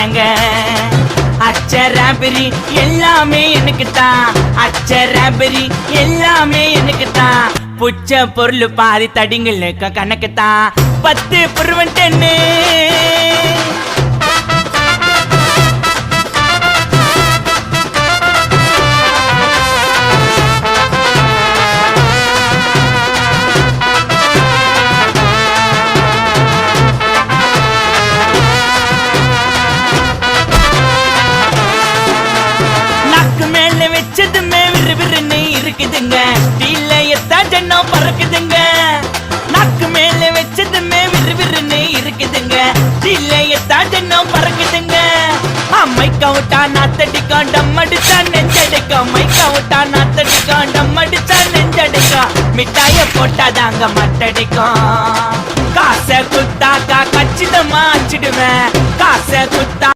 என்னங்க அச்சராபரி எல்லாமே எனக்கு தான் அச்சராபரி எல்லாமே எனக்கு தான் புச்ச பொருள் பாதி தடிங்களுக்கு கணக்கு தான் 10 புருவன் 10 இருக்குதுங்க டீல எத்தா ஜன்னம் பறக்குதுங்க நாக்கு மேல வச்சதுமே விறுவிறுன்னு இருக்குதுங்க டீல எத்தா ஜன்னம் பறக்குதுங்க மைக்கா விட்டா நாத்தடிக்கும் டம் அடிச்சா நெஞ்சடிக்கும் மைக்கா விட்டா நாத்தடிக்கும் டம் அடிச்சா நெஞ்சடிக்கும் மிட்டாய போட்டாதாங்க மட்டடிக்கும் காசை குத்தாக்கா கச்சிதமா அச்சிடுவேன் காசை குத்தா